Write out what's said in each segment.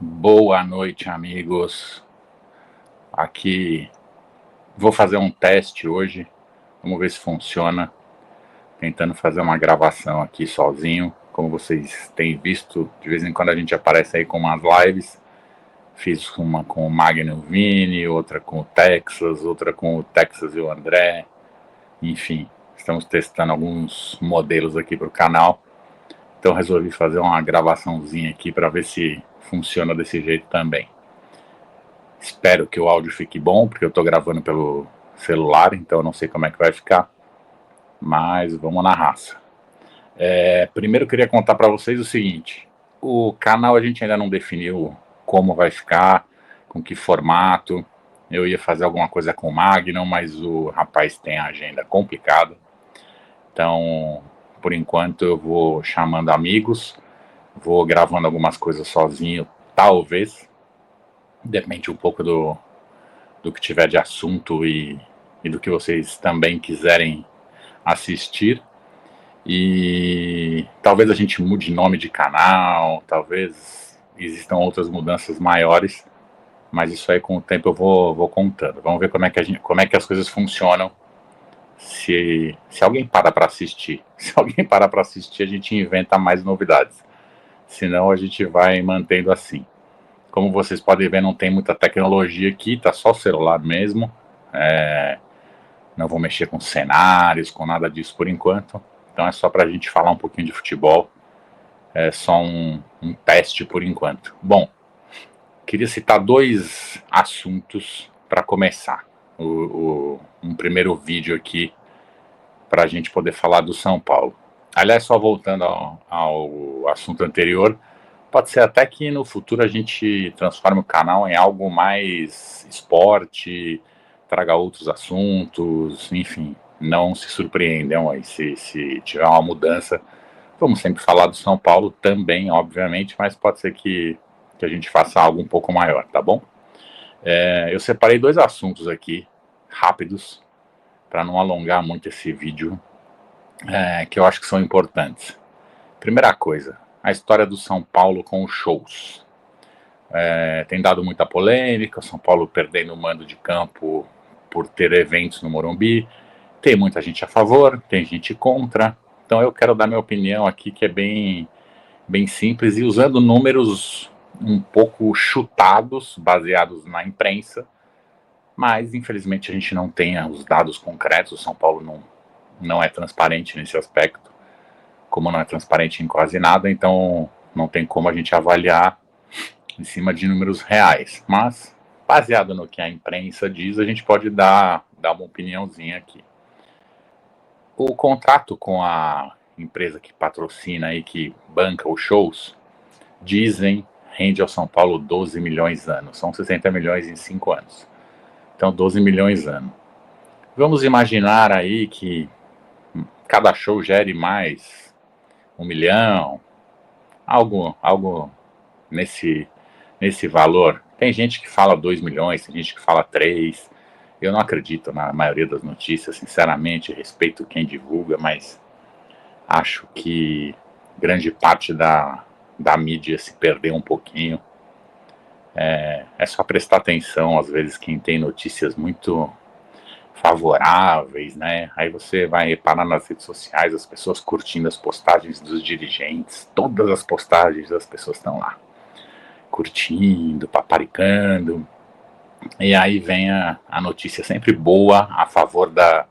Boa noite, amigos. Aqui vou fazer um teste hoje. Vamos ver se funciona. Tentando fazer uma gravação aqui sozinho. Como vocês têm visto, de vez em quando a gente aparece aí com umas lives. Fiz uma com o Magno Vini, outra com o Texas, outra com o Texas e o André. Enfim, estamos testando alguns modelos aqui para o canal. Então resolvi fazer uma gravaçãozinha aqui para ver se funciona desse jeito também. Espero que o áudio fique bom, porque eu estou gravando pelo celular, então eu não sei como é que vai ficar. Mas vamos na raça. Primeiro eu queria contar para vocês o seguinte. O canal a gente ainda não definiu como vai ficar, com que formato. Eu ia fazer alguma coisa com o Magnum, mas o rapaz tem a agenda complicada. Então, por enquanto eu vou chamando amigos, vou gravando algumas coisas sozinho, talvez. Depende um pouco do que tiver de assunto e do que vocês também quiserem assistir. E talvez a gente mude nome de canal, talvez existam outras mudanças maiores, mas isso aí com o tempo eu vou contando. Vamos ver como é que as coisas funcionam se alguém para para assistir. Se alguém parar para assistir, a gente inventa mais novidades. Senão a gente vai mantendo assim. Como vocês podem ver, não tem muita tecnologia aqui, tá só o celular mesmo. Não vou mexer com cenários, com nada disso por enquanto. Então é só para a gente falar um pouquinho de futebol. É só um teste por enquanto. Bom, queria citar dois assuntos para começar. Um primeiro vídeo aqui para a gente poder falar do São Paulo. Aliás, só voltando ao assunto anterior, pode ser até que no futuro a gente transforme o canal em algo mais esporte, traga outros assuntos, enfim, não se surpreendam aí se tiver uma mudança. Vamos sempre falar do São Paulo também, obviamente, mas pode ser que a gente faça algo um pouco maior, tá bom? Eu separei dois assuntos aqui, rápidos, para não alongar muito esse vídeo, que eu acho que são importantes. Primeira coisa, a história do São Paulo com os shows. Tem dado muita polêmica, o São Paulo perdendo o mando de campo por ter eventos no Morumbi. Tem muita gente a favor, tem gente contra. Então eu quero dar minha opinião aqui, que é bem simples, e usando números um pouco chutados, baseados na imprensa, mas infelizmente a gente não tem os dados concretos. O São Paulo não é transparente nesse aspecto, como não é transparente em quase nada, então não tem como a gente avaliar em cima de números reais. Mas, baseado no que a imprensa diz, a gente pode dar uma opiniãozinha aqui. O contrato com a empresa que patrocina e que banca os shows, dizem, rende ao São Paulo 12 milhões ano. São 60 milhões em 5 anos. Então, 12 milhões ano. Vamos imaginar aí que cada show gere mais 1 milhão, algo nesse valor. Tem gente que fala 2 milhões, tem gente que fala 3. Eu não acredito na maioria das notícias, sinceramente, respeito quem divulga, mas acho que grande parte da mídia se perdeu um pouquinho. É só prestar atenção, às vezes, quem tem notícias muito favoráveis, né? Aí você vai reparar nas redes sociais, as pessoas curtindo as postagens dos dirigentes, todas as postagens das pessoas estão lá, curtindo, paparicando, e aí vem a notícia sempre boa a favor da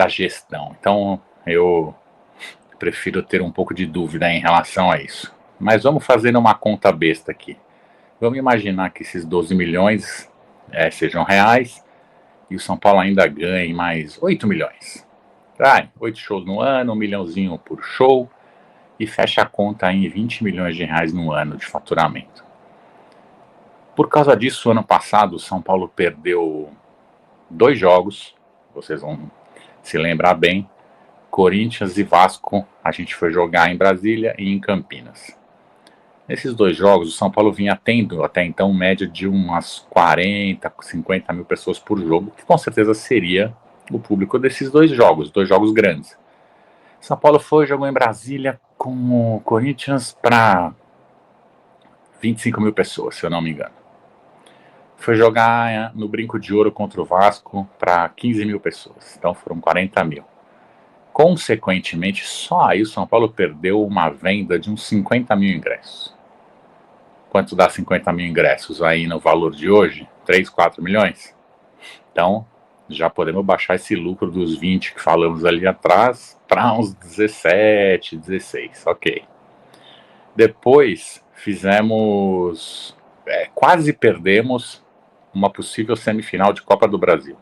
gestão. Então eu prefiro ter um pouco de dúvida em relação a isso. Mas vamos fazer uma conta besta aqui. Vamos imaginar que esses 12 milhões sejam reais e o São Paulo ainda ganhe mais 8 milhões. 8 shows no ano, 1 milhãozinho por show, e fecha a conta em 20 milhões de reais no ano de faturamento. Por causa disso, ano passado, o São Paulo perdeu 2 jogos, vocês vão se lembrar bem, Corinthians e Vasco. A gente foi jogar em Brasília e em Campinas. Nesses 2 jogos, o São Paulo vinha tendo até então média de umas 40, 50 mil pessoas por jogo, que com certeza seria o público desses 2 jogos grandes. São Paulo jogou em Brasília com o Corinthians para 25 mil pessoas, se eu não me engano. Foi jogar no Brinco de Ouro contra o Vasco para 15 mil pessoas, então foram 40 mil. Consequentemente, só aí o São Paulo perdeu uma venda de uns 50 mil ingressos. Quanto dá 50 mil ingressos aí no valor de hoje? 3, 4 milhões? Então, já podemos baixar esse lucro dos 20 que falamos ali atrás para uns 17, 16, ok. Depois fizemos, quase perdemos uma possível semifinal de Copa do Brasil.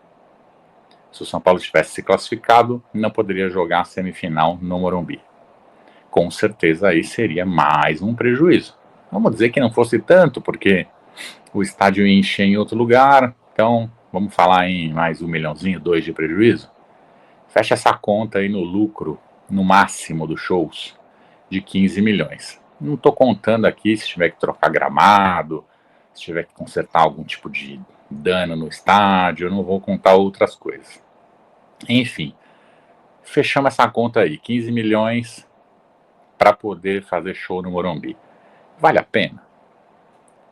Se o São Paulo tivesse se classificado, não poderia jogar a semifinal no Morumbi. Com certeza aí seria mais um prejuízo. Vamos dizer que não fosse tanto, porque o estádio ia encher em outro lugar, então vamos falar em mais 1 milhãozinho, 2 de prejuízo. Fecha essa conta aí no lucro, no máximo dos shows, de 15 milhões. Não estou contando aqui se tiver que trocar gramado, se tiver que consertar algum tipo de dano no estádio, eu não vou contar outras coisas. Enfim, fechamos essa conta aí, 15 milhões para poder fazer show no Morumbi. Vale a pena?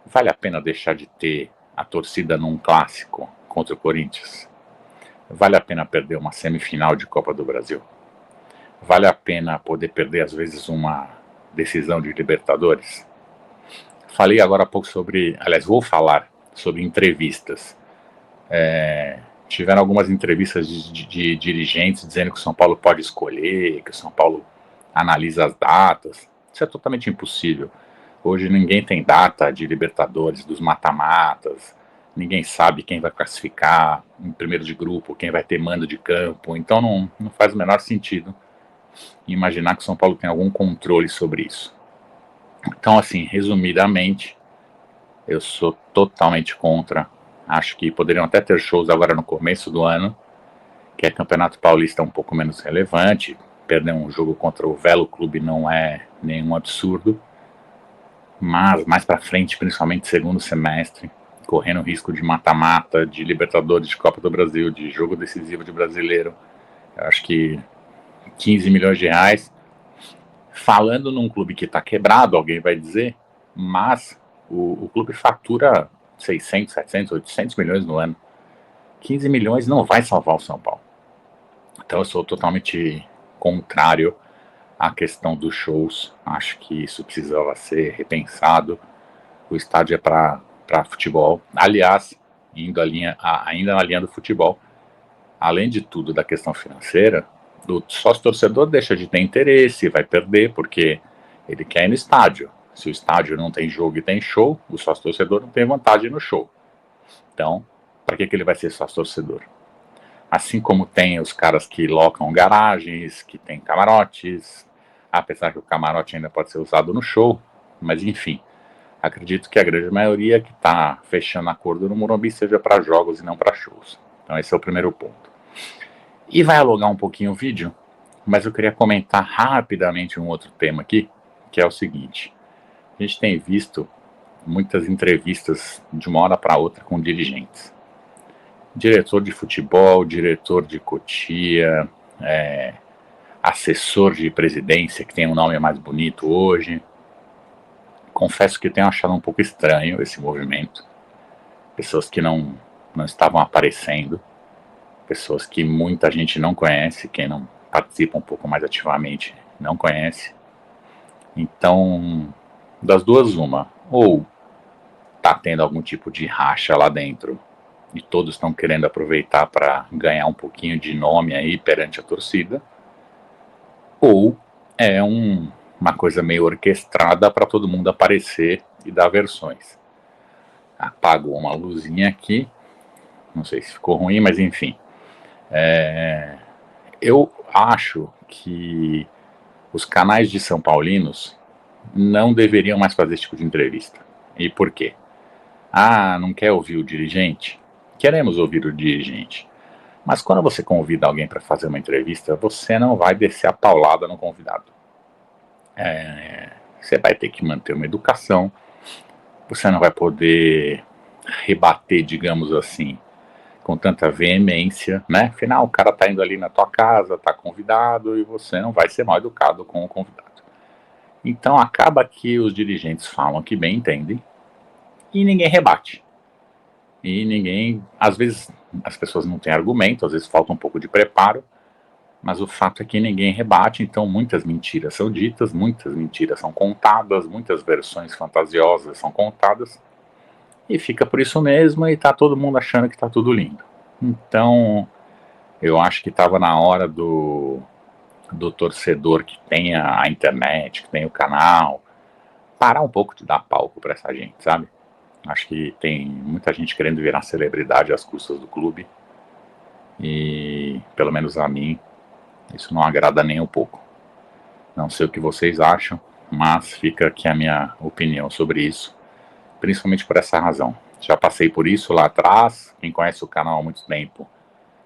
Vale a pena deixar de ter a torcida num clássico contra o Corinthians? Vale a pena perder uma semifinal de Copa do Brasil? Vale a pena poder perder, às vezes, uma decisão de Libertadores? Falei agora há pouco sobre, aliás, vou falar sobre entrevistas. Tiveram algumas entrevistas de dirigentes dizendo que o São Paulo pode escolher, que o São Paulo analisa as datas. Isso é totalmente impossível. Hoje ninguém tem data de Libertadores, dos mata-matas, ninguém sabe quem vai classificar em primeiro de grupo, quem vai ter mando de campo, então não faz o menor sentido imaginar que o São Paulo tem algum controle sobre isso. Então, assim, resumidamente, eu sou totalmente contra. Acho que poderiam até ter shows agora no começo do ano, que é Campeonato Paulista um pouco menos relevante. Perder um jogo contra o Velo Clube não é nenhum absurdo. Mas mais para frente, principalmente segundo semestre, correndo risco de mata-mata, de Libertadores, de Copa do Brasil, de jogo decisivo de brasileiro, eu acho que 15 milhões de reais, falando num clube que está quebrado, alguém vai dizer, mas o clube fatura 600, 700, 800 milhões no ano. 15 milhões não vai salvar o São Paulo. Então eu sou totalmente contrário à questão dos shows. Acho que isso precisava ser repensado. O estádio é para futebol. Aliás, ainda na linha do futebol, além de tudo da questão financeira, o sócio-torcedor deixa de ter interesse, vai perder, porque ele quer ir no estádio. Se o estádio não tem jogo e tem show, o sócio-torcedor não tem vantagem no show. Então, para que ele vai ser sócio-torcedor? Assim como tem os caras que locam garagens, que tem camarotes, apesar que o camarote ainda pode ser usado no show, mas enfim, acredito que a grande maioria que está fechando acordo no Morumbi seja para jogos e não para shows. Então esse é o primeiro ponto. E vai alongar um pouquinho o vídeo, mas eu queria comentar rapidamente um outro tema aqui, que é o seguinte. A gente tem visto muitas entrevistas de uma hora para outra com dirigentes. Diretor de futebol, diretor de Cotia, assessor de presidência, que tem um nome mais bonito hoje. Confesso que tenho achado um pouco estranho esse movimento. Pessoas que não estavam aparecendo, pessoas que muita gente não conhece, quem não participa um pouco mais ativamente não conhece. Então, das duas uma, ou tá tendo algum tipo de racha lá dentro e todos estão querendo aproveitar para ganhar um pouquinho de nome aí perante a torcida, ou é uma coisa meio orquestrada para todo mundo aparecer e dar versões. Apagou uma luzinha aqui, não sei se ficou ruim, mas enfim. Eu acho que os canais de São Paulinos não deveriam mais fazer esse tipo de entrevista. E por quê? Não quer ouvir o dirigente? Queremos ouvir o dirigente. Mas quando você convida alguém para fazer uma entrevista, você não vai descer a paulada no convidado. Você vai ter que manter uma educação, você não vai poder rebater, digamos assim, com tanta veemência, né? Afinal, o cara tá indo ali na tua casa, tá convidado, e você não vai ser mal educado com o convidado. Então acaba que os dirigentes falam que bem entendem e ninguém rebate. E ninguém, às vezes as pessoas não têm argumento, às vezes falta um pouco de preparo, mas o fato é que ninguém rebate, então muitas mentiras são ditas, muitas mentiras são contadas, muitas versões fantasiosas são contadas, e fica por isso mesmo, e tá todo mundo achando que tá tudo lindo. Então, eu acho que estava na hora do torcedor que tem a internet, que tem o canal, parar um pouco de dar palco para essa gente, sabe? Acho que tem muita gente querendo virar celebridade às custas do clube, e pelo menos a mim isso não agrada nem um pouco. Não sei o que vocês acham, mas fica aqui a minha opinião sobre isso, principalmente por essa razão. Já passei por isso lá atrás, quem conhece o canal há muito tempo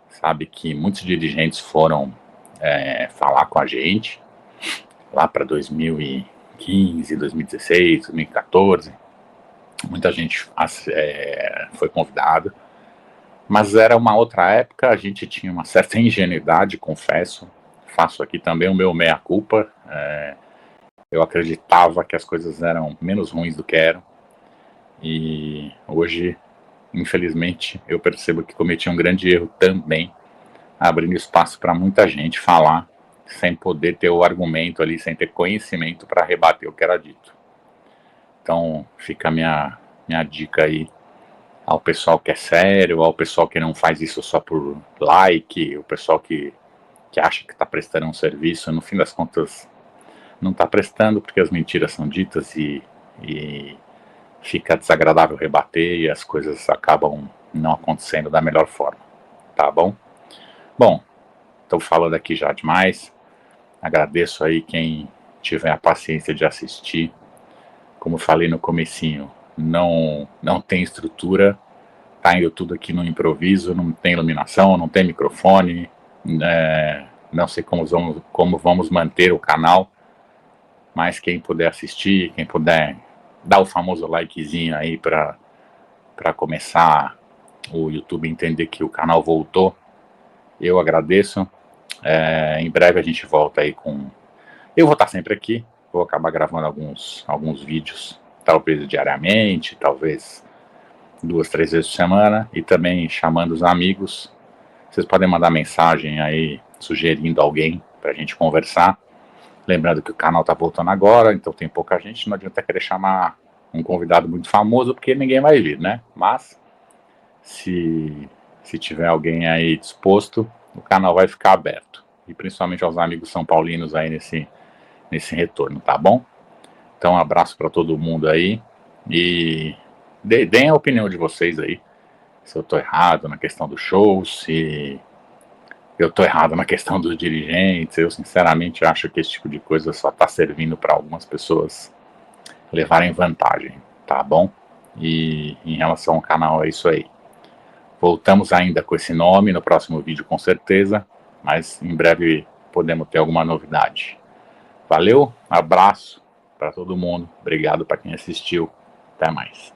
sabe que muitos dirigentes foram falar com a gente, lá para 2015, 2016, 2014, muita gente foi convidada, mas era uma outra época, a gente tinha uma certa ingenuidade, confesso, faço aqui também o meu meia-culpa, eu acreditava que as coisas eram menos ruins do que eram, e hoje, infelizmente, eu percebo que cometi um grande erro também, abrindo espaço para muita gente falar, sem poder ter o argumento ali, sem ter conhecimento para rebater o que era dito. Então, fica a minha dica aí ao pessoal que é sério, ao pessoal que não faz isso só por like, o pessoal que acha que está prestando um serviço, no fim das contas não está prestando porque as mentiras são ditas e fica desagradável rebater e as coisas acabam não acontecendo da melhor forma, tá bom? Bom, estou falando aqui já demais, agradeço aí quem tiver a paciência de assistir. Como eu falei no comecinho, não tem estrutura, tá indo tudo aqui no improviso, não tem iluminação, não tem microfone, não sei como vamos manter o canal, mas quem puder assistir, quem puder dar o famoso likezinho aí para começar o YouTube entender que o canal voltou, eu agradeço. Em breve a gente volta aí com... Eu vou estar sempre aqui, vou acabar gravando alguns vídeos, talvez diariamente, talvez 2, 3 vezes por semana, e também chamando os amigos. Vocês podem mandar mensagem aí, sugerindo alguém pra gente conversar. Lembrando que o canal tá voltando agora, então tem pouca gente, não adianta querer chamar um convidado muito famoso, porque ninguém vai vir, né? Mas, se tiver alguém aí disposto, o canal vai ficar aberto. E principalmente aos amigos são paulinos aí nesse retorno, tá bom? Então, um abraço para todo mundo aí e deem a opinião de vocês aí, se eu tô errado na questão do show, se eu tô errado na questão dos dirigentes. Eu sinceramente acho que esse tipo de coisa só tá servindo para algumas pessoas levarem vantagem, tá bom? E em relação ao canal é isso aí. Voltamos ainda com esse nome no próximo vídeo com certeza, mas em breve podemos ter alguma novidade. Valeu, abraço para todo mundo, obrigado para quem assistiu, até mais.